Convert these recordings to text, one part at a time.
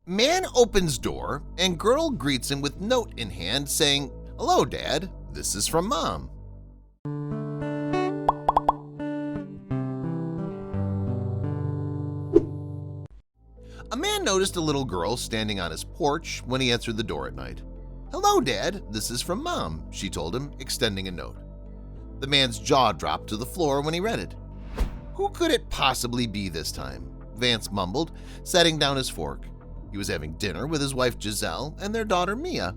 Man opens door and girl greets him with note in hand saying, "Hello, Dad. This is from Mom." A man noticed a little girl standing on his porch when he answered the door at night. "Hello, Dad. This is from Mom," she told him, extending a note. The man's jaw dropped to the floor when he read it. Who could it possibly be this time? Vance mumbled, setting down his fork. He was having dinner with his wife Giselle and their daughter Mia,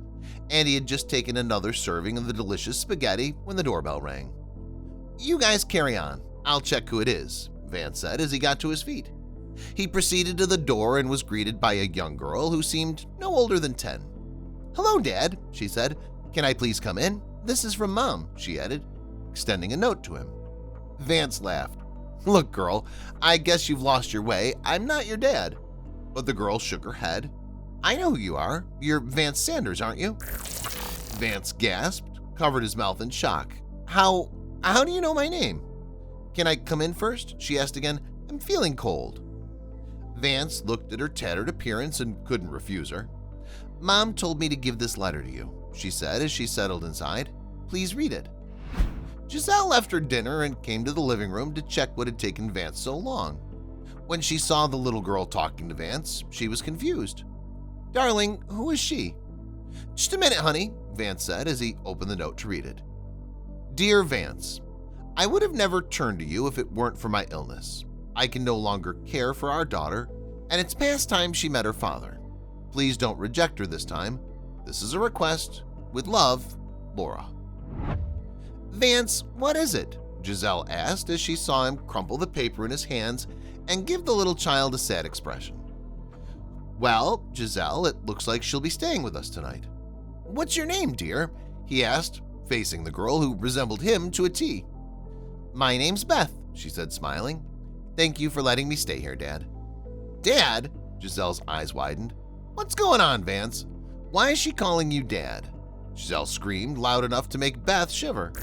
and he had just taken another serving of the delicious spaghetti when the doorbell rang. "You guys carry on. I'll check who it is," Vance said as he got to his feet. He proceeded to the door and was greeted by a young girl who seemed no older than 10. "Hello, Dad," she said. "Can I please come in? This is from Mom," she added, extending a note to him. Vance laughed. "Look, girl, I guess you've lost your way. I'm not your dad." But the girl shook her head. "I know who you are. You're Vance Sanders, aren't you?" Vance gasped, covered his mouth in shock. How do you know my name?" "Can I come in first?" she asked again. "I'm feeling cold." Vance looked at her tattered appearance and couldn't refuse her. "Mom told me to give this letter to you," she said as she settled inside. "Please read it." Giselle left her dinner and came to the living room to check what had taken Vance so long. When she saw the little girl talking to Vance, she was confused. "Darling, who is she?" "Just a minute, honey," Vance said as he opened the note to read it. "Dear Vance, I would have never turned to you if it weren't for my illness. I can no longer care for our daughter, and it's past time she met her father. Please don't reject her this time. This is a request. With love, Laura." "Vance, what is it?" Giselle asked as she saw him crumple the paper in his hands and give the little child a sad expression. "Well, Giselle, it looks like she'll be staying with us tonight." "What's your name, dear?" he asked, facing the girl who resembled him to a T. "My name's Beth," she said, smiling. "Thank you for letting me stay here, Dad." "Dad?" Giselle's eyes widened. "What's going on, Vance? Why is she calling you Dad?" Giselle screamed loud enough to make Beth shiver.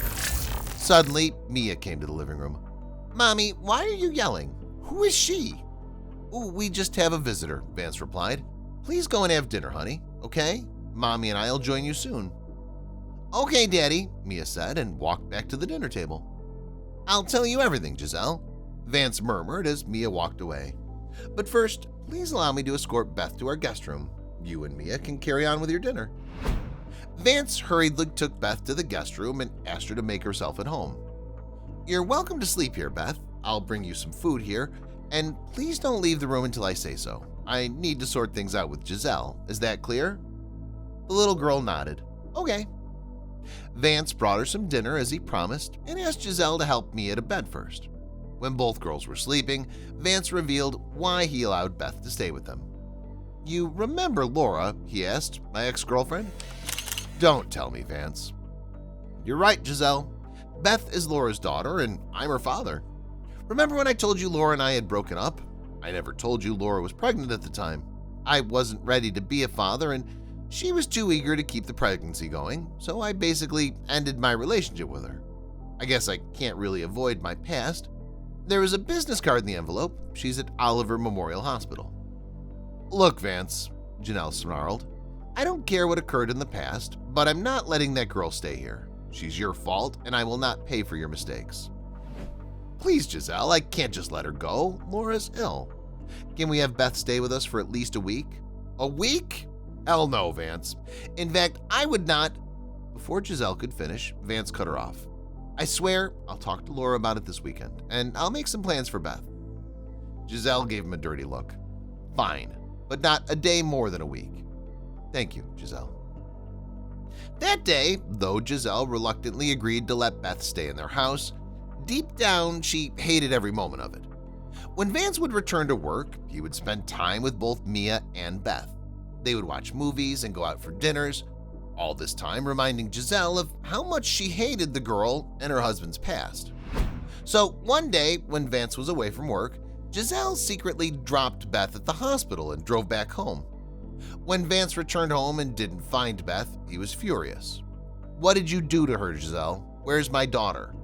Suddenly, Mia came to the living room. "Mommy, why are you yelling? Who is she?" "Oh, we just have a visitor," Vance replied. "Please go and have dinner, honey, okay? Mommy and I'll join you soon." "Okay, Daddy," Mia said and walked back to the dinner table. "I'll tell you everything, Giselle," Vance murmured as Mia walked away. "But first, please allow me to escort Beth to our guest room. You and Mia can carry on with your dinner." Vance hurriedly took Beth to the guest room and asked her to make herself at home. "You're welcome to sleep here, Beth. I'll bring you some food here, and please don't leave the room until I say so. I need to sort things out with Giselle. Is that clear?" The little girl nodded. "Okay." Vance brought her some dinner as he promised and asked Giselle to help Mia to bed first. When both girls were sleeping, Vance revealed why he allowed Beth to stay with them. "You remember Laura?" he asked, "my ex-girlfriend?" "Don't tell me, Vance." "You're right, Giselle. Beth is Laura's daughter and I'm her father. Remember when I told you Laura and I had broken up? I never told you Laura was pregnant at the time. I wasn't ready to be a father and she was too eager to keep the pregnancy going, so I basically ended my relationship with her. I guess I can't really avoid my past. There is a business card in the envelope. She's at Oliver Memorial Hospital." "Look, Vance," Janelle snarled, "I don't care what occurred in the past, but I'm not letting that girl stay here. She's your fault, and I will not pay for your mistakes." "Please, Giselle, I can't just let her go. Laura's ill. Can we have Beth stay with us for at least a week?" "A week? Hell no, Vance. In fact, I would not." Before Giselle could finish, Vance cut her off. "I swear I'll talk to Laura about it this weekend, and I'll make some plans for Beth." Giselle gave him a dirty look. "Fine, but not a day more than a week." "Thank you, Giselle." That day, though Giselle reluctantly agreed to let Beth stay in their house, deep down she hated every moment of it. When Vance would return to work, he would spend time with both Mia and Beth. They would watch movies and go out for dinners, all this time reminding Giselle of how much she hated the girl and her husband's past. So one day, when Vance was away from work, Giselle secretly dropped Beth at the hospital and drove back home. When Vance returned home and didn't find Beth, he was furious. "What did you do to her, Giselle? Where's my daughter?"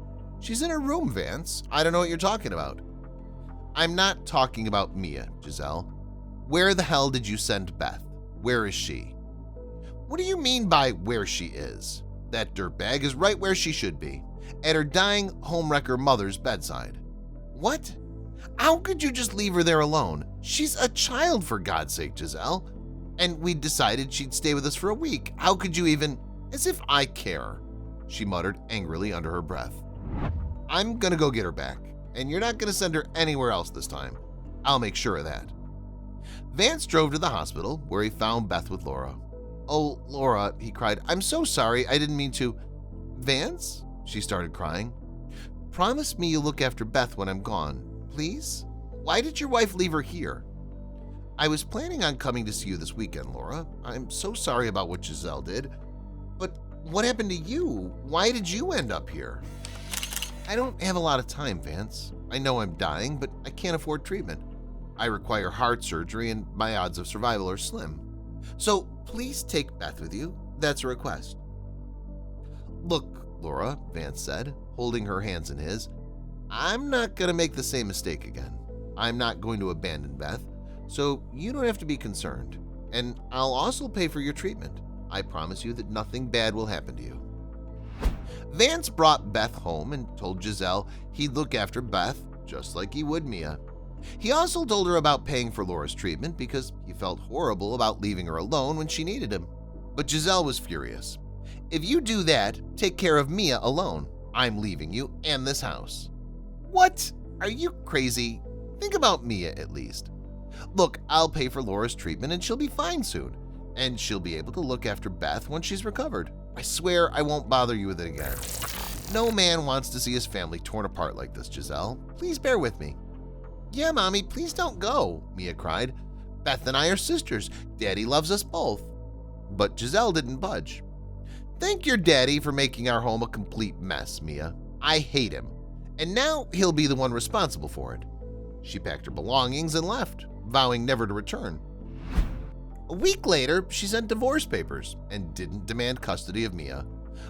"She's in her room, Vance. I don't know what you're talking about." "I'm not talking about Mia, Giselle." Where the hell did you send Beth? Where is she?" "What do you mean by where she is? That dirtbag is right where she should be, at her dying homewrecker mother's bedside." "What? How could you just leave her there alone? She's a child, for God's sake, Giselle. And we decided she'd stay with us for a week. How could you even—" "As if I care," she muttered angrily under her breath. "I'm gonna go get her back, and you're not gonna send her anywhere else this time. I'll make sure of that." Vance drove to the hospital, where he found Beth with Laura. "Oh, Laura," he cried, "I'm so sorry. I didn't mean to—" "Vance?" she started crying. "Promise me you'll look after Beth when I'm gone, please? Why did your wife leave her here?" "I was planning on coming to see you this weekend, Laura. I'm so sorry about what Giselle did. But what happened to you? Why did you end up here?" "I don't have a lot of time, Vance. I know I'm dying, but I can't afford treatment. I require heart surgery and my odds of survival are slim. So please take Beth with you. That's a request." "Look, Laura," Vance said, holding her hands in his, "I'm not going to make the same mistake again. I'm not going to abandon Beth, so you don't have to be concerned. And I'll also pay for your treatment. I promise you that nothing bad will happen to you." Vance brought Beth home and told Giselle he'd look after Beth just like he would Mia. He also told her about paying for Laura's treatment because he felt horrible about leaving her alone when she needed him. But Giselle was furious. "If you do that, take care of Mia alone. I'm leaving you and this house." "What? Are you crazy? Think about Mia at least. Look, I'll pay for Laura's treatment and she'll be fine soon. And she'll be able to look after Beth when she's recovered. I swear I won't bother you with it again. No man wants to see his family torn apart like this, Giselle. Please bear with me." "Yeah, Mommy, please don't go," Mia cried. "Beth and I are sisters. Daddy loves us both." But Giselle didn't budge. "Thank your daddy for making our home a complete mess, Mia. I hate him. And now he'll be the one responsible for it." She packed her belongings and left, vowing never to return. A week later, she sent divorce papers and didn't demand custody of Mia,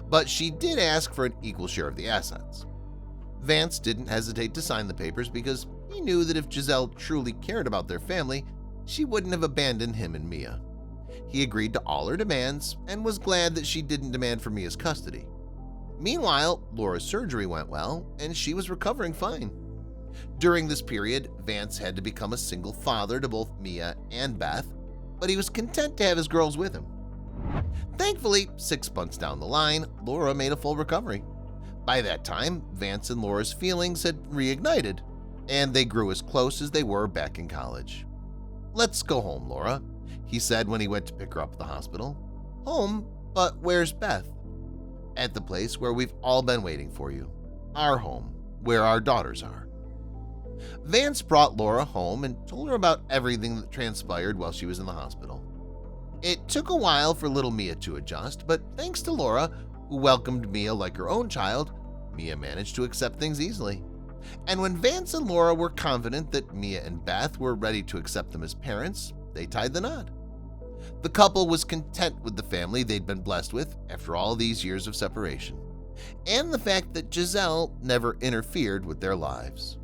but she did ask for an equal share of the assets. Vance didn't hesitate to sign the papers because he knew that if Giselle truly cared about their family, she wouldn't have abandoned him and Mia. He agreed to all her demands and was glad that she didn't demand for Mia's custody. Meanwhile, Laura's surgery went well and she was recovering fine. During this period, Vance had to become a single father to both Mia and Beth, but he was content to have his girls with him. Thankfully, 6 months down the line, Laura made a full recovery. By that time, Vance and Laura's feelings had reignited, and they grew as close as they were back in college. "Let's go home, Laura," he said when he went to pick her up at the hospital. "Home? But where's Beth?" "At the place where we've all been waiting for you. Our home, where our daughters are." Vance brought Laura home and told her about everything that transpired while she was in the hospital. It took a while for little Mia to adjust, but thanks to Laura, who welcomed Mia like her own child, Mia managed to accept things easily. And when Vance and Laura were confident that Mia and Beth were ready to accept them as parents, they tied the knot. The couple was content with the family they'd been blessed with after all these years of separation, and the fact that Giselle never interfered with their lives.